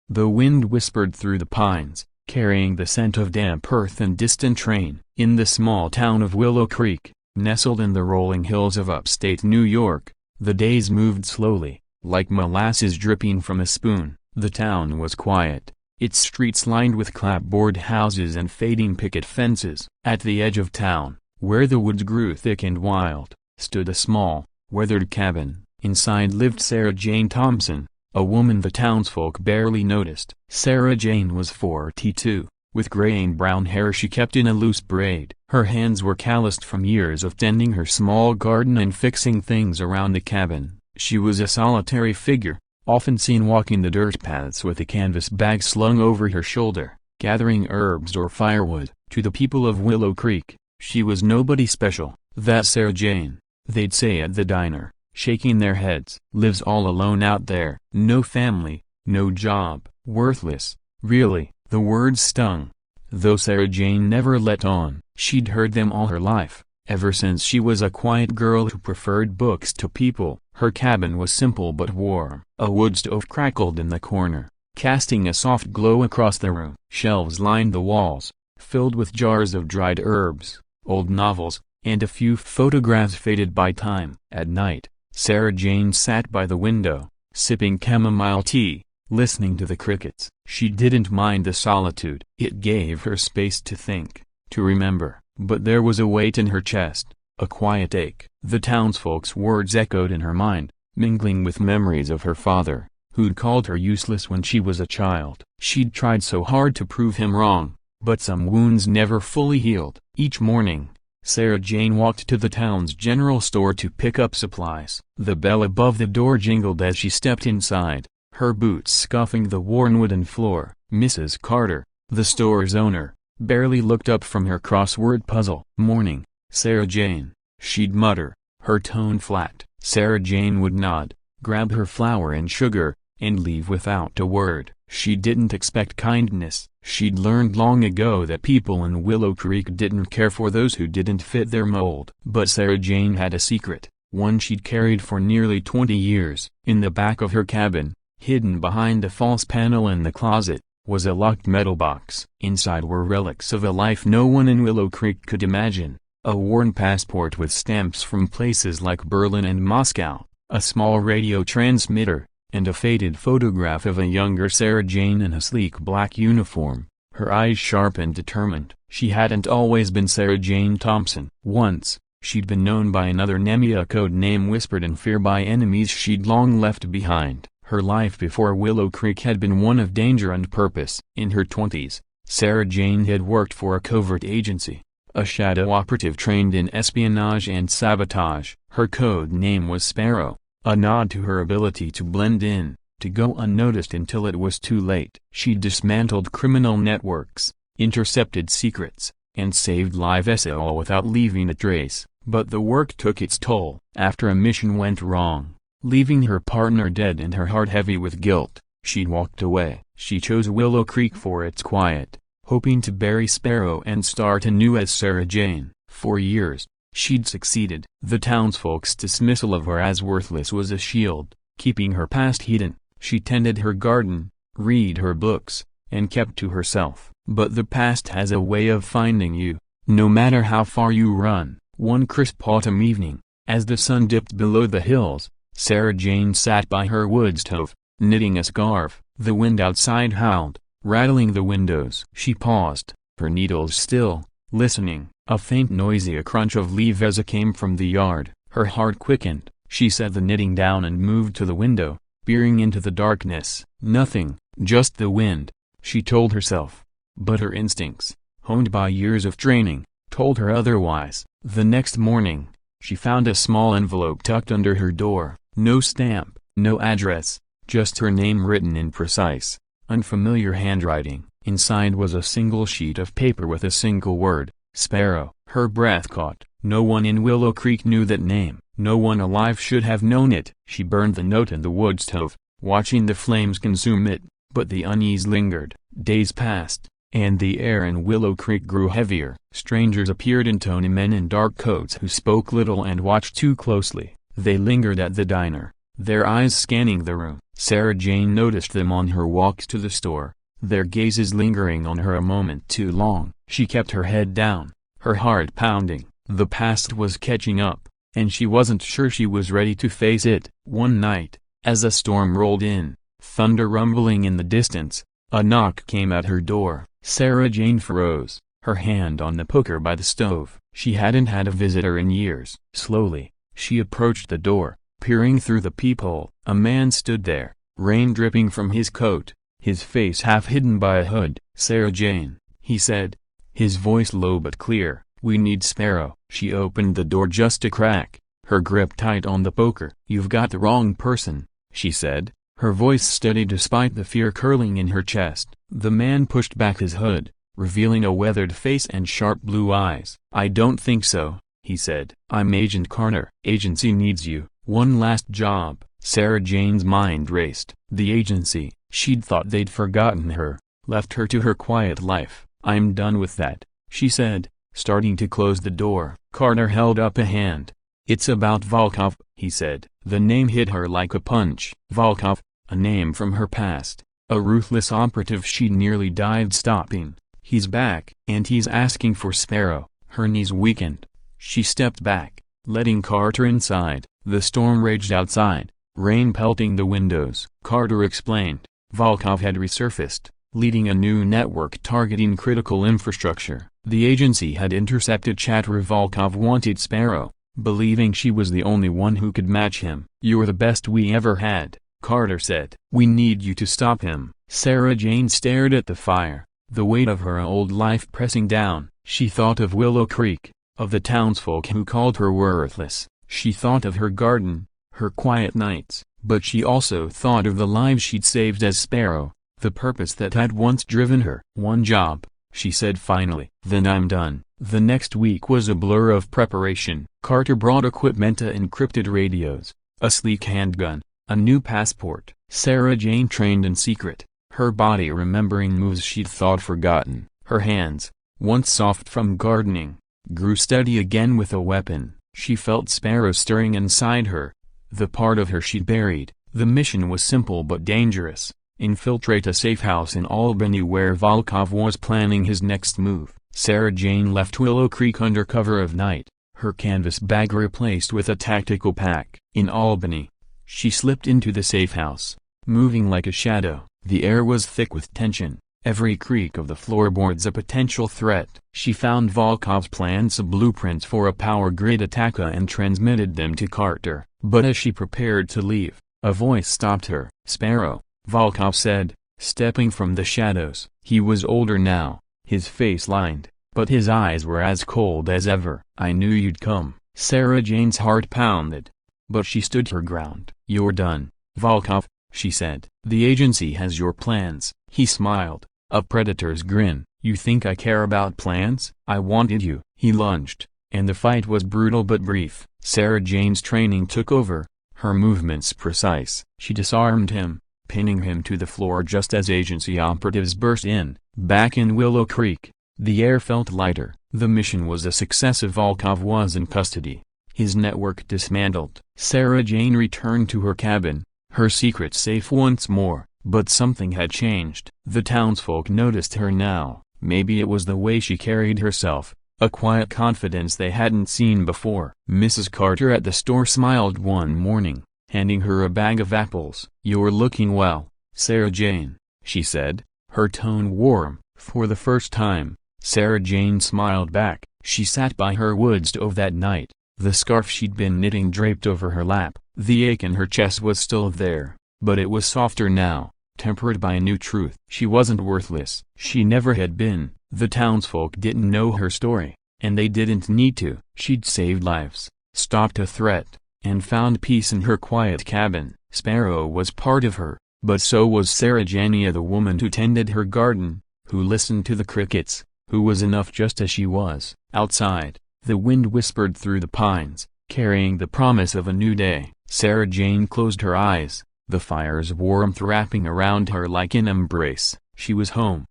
The wind whispered through the pines, carrying the scent of damp earth and distant rain. In the small town of Willow Creek, nestled in the rolling hills of upstate New York, the days moved slowly, like molasses dripping from a spoon. The town was quiet, its streets lined with clapboard houses and fading picket fences. At the edge of town, where the woods grew thick and wild, stood a small, weathered cabin. Inside lived Sarah Jane Thompson, a woman the townsfolk barely noticed. Sarah Jane was 42. With graying brown hair she kept in a loose braid. Her hands were calloused from years of tending her small garden and fixing things around the cabin. She was a solitary figure, often seen walking the dirt paths with a canvas bag slung over her shoulder, gathering herbs or firewood. To the people of Willow Creek, she was nobody special. "That Sarah Jane," they'd say at the diner, shaking their heads. "Lives all alone out there. No family, no job. Worthless." Really, the words stung. Though Sarah Jane never let on, she'd heard them all her life, ever since she was a quiet girl who preferred books to people. Her cabin was simple but warm. A wood stove crackled in the corner, casting a soft glow across the room. Shelves lined the walls, filled with jars of dried herbs, old novels, and a few photographs faded by time. At night, Sarah Jane sat by the window, sipping chamomile tea, listening to the crickets. She didn't mind the solitude. It gave her space to think, to remember. But there was a weight in her chest, a quiet ache. The townsfolk's words echoed in her mind, mingling with memories of her father, who'd called her useless when she was a child. She'd tried so hard to prove him wrong, but some wounds never fully healed. Each morning, Sarah Jane walked to the town's general store to pick up supplies. The bell above the door jingled as she stepped inside, her boots scuffing the worn wooden floor. Mrs. Carter, the store's owner, barely looked up from her crossword puzzle. "Morning, Sarah Jane," she'd mutter, her tone flat. Sarah Jane would nod, grab her flour and sugar, and leave without a word. She didn't expect kindness. She'd learned long ago that people in Willow Creek didn't care for those who didn't fit their mold. But Sarah Jane had a secret, one she'd carried for nearly 20 years. In the back of her cabin, hidden behind a false panel in the closet, was a locked metal box. Inside were relics of a life no one in Willow Creek could imagine. A worn passport with stamps from places like Berlin and Moscow, a small radio transmitter, and a faded photograph of a younger Sarah Jane in a sleek black uniform, her eyes sharp and determined. She hadn't always been Sarah Jane Thompson. Once, she'd been known by another name, a code name whispered in fear by enemies she'd long left behind. Her life before Willow Creek had been one of danger and purpose. In her 20s, Sarah Jane had worked for a covert agency, a shadow operative trained in espionage and sabotage. Her code name was Sparrow, a nod to her ability to blend in, to go unnoticed until it was too late. She dismantled criminal networks, intercepted secrets, and saved lives all without leaving a trace. But the work took its toll. After a mission went wrong, leaving her partner dead and her heart heavy with guilt, she walked away. She chose Willow Creek for its quiet, hoping to bury Sparrow and start anew as Sarah Jane. For years, she'd succeeded. The townsfolk's dismissal of her as worthless was a shield, keeping her past hidden. She tended her garden, read her books, and kept to herself. But the past has a way of finding you, no matter how far you run. One crisp autumn evening, as the sun dipped below the hills, Sarah Jane sat by her wood stove, knitting a scarf. The wind outside howled, rattling the windows. She paused, her needles still, listening. A faint noisy crunch of leaves came from the yard. Her heart quickened. She set the knitting down and moved to the window, peering into the darkness. Nothing, just the wind, she told herself. But her instincts, honed by years of training, told her otherwise. The next morning, she found a small envelope tucked under her door. No stamp, no address, just her name written in precise, unfamiliar handwriting. Inside was a single sheet of paper with a single word, Sparrow. Her breath caught. No one in Willow Creek knew that name. No one alive should have known it. She burned the note in the wood stove, watching the flames consume it. But the unease lingered. Days passed, and the air in Willow Creek grew heavier. Strangers appeared in tawny men in dark coats who spoke little and watched too closely. They lingered at the diner, their eyes scanning the room. Sarah Jane noticed them on her walks to the store, their gazes lingering on her a moment too long. She kept her head down, her heart pounding. The past was catching up, and she wasn't sure she was ready to face it. One night, as a storm rolled in, thunder rumbling in the distance, a knock came at her door. Sarah Jane froze, her hand on the poker by the stove. She hadn't had a visitor in years. Slowly, she approached the door, peering through the peephole. A man stood there, rain dripping from his coat, his face half hidden by a hood. "Sarah Jane," he said, his voice low but clear, "we need Sparrow." She opened the door just a crack, her grip tight on the poker. "You've got the wrong person," she said, her voice steady despite the fear curling in her chest. The man pushed back his hood, revealing a weathered face and sharp blue eyes. "I don't think so," he said. "I'm Agent Carter. Agency needs you. One last job." Sarah Jane's mind raced. The agency, she'd thought they'd forgotten her, left her to her quiet life. "I'm done with that," she said, starting to close the door. Carter held up a hand. "It's about Volkov," he said. The name hit her like a punch. Volkov, a name from her past, a ruthless operative she'd nearly died stopping. "He's back, and he's asking for Sparrow." Her knees weakened. She stepped back, letting Carter inside. The storm raged outside, rain pelting the windows. Carter explained, Volkov had resurfaced, leading a new network targeting critical infrastructure. The agency had intercepted chatter Volkov wanted Sparrow, believing she was the only one who could match him. "You're the best we ever had," Carter said. "We need you to stop him." Sarah Jane stared at the fire, the weight of her old life pressing down. She thought of Willow Creek, of the townsfolk who called her worthless. She thought of her garden, her quiet nights, but she also thought of the lives she'd saved as Sparrow, the purpose that had once driven her. "One job," she said finally. "Then I'm done." The next week was a blur of preparation. Carter brought equipment to encrypted radios, a sleek handgun, a new passport. Sarah Jane trained in secret, her body remembering moves she'd thought forgotten. Her hands, once soft from gardening, grew steady again with a weapon. She felt Sparrow stirring inside her, the part of her she'd buried. The mission was simple but dangerous: infiltrate a safe house in Albany where Volkov was planning his next move. Sarah Jane left Willow Creek under cover of night, her canvas bag replaced with a tactical pack. In Albany, she slipped into the safe house, moving like a shadow. The air was thick with tension, every creak of the floorboards a potential threat. She found Volkov's plans and blueprints for a power grid attack and transmitted them to Carter. But as she prepared to leave, a voice stopped her. "Sparrow," Volkov said, stepping from the shadows. He was older now, his face lined, but his eyes were as cold as ever. "I knew you'd come." Sarah Jane's heart pounded, but she stood her ground. "You're done, Volkov," she said. "The agency has your plans." He smiled, a predator's grin. "You think I care about plans?" "I wanted you." He lunged, and the fight was brutal but brief. Sarah Jane's training took over, her movements precise. She disarmed him, pinning him to the floor just as agency operatives burst in. Back in Willow Creek, the air felt lighter. The mission was a success. Volkov was in custody, his network dismantled. Sarah Jane returned to her cabin, her secret safe once more. But something had changed. The townsfolk noticed her now. Maybe it was the way she carried herself, a quiet confidence they hadn't seen before. Mrs. Carter at the store smiled one morning, handing her a bag of apples. "You're looking well, Sarah Jane," she said, her tone warm. For the first time, Sarah Jane smiled back. She sat by her wood stove that night, the scarf she'd been knitting draped over her lap. The ache in her chest was still there, but it was softer now, tempered by a new truth. She wasn't worthless. She never had been. The townsfolk didn't know her story, and they didn't need to. She'd saved lives, stopped a threat, and found peace in her quiet cabin. Sparrow was part of her, but so was Sarah Jania, the woman who tended her garden, who listened to the crickets, who was enough just as she was. Outside, the wind whispered through the pines, carrying the promise of a new day. Sarah Jane closed her eyes, the fire's warmth wrapping around her like an embrace. She was home.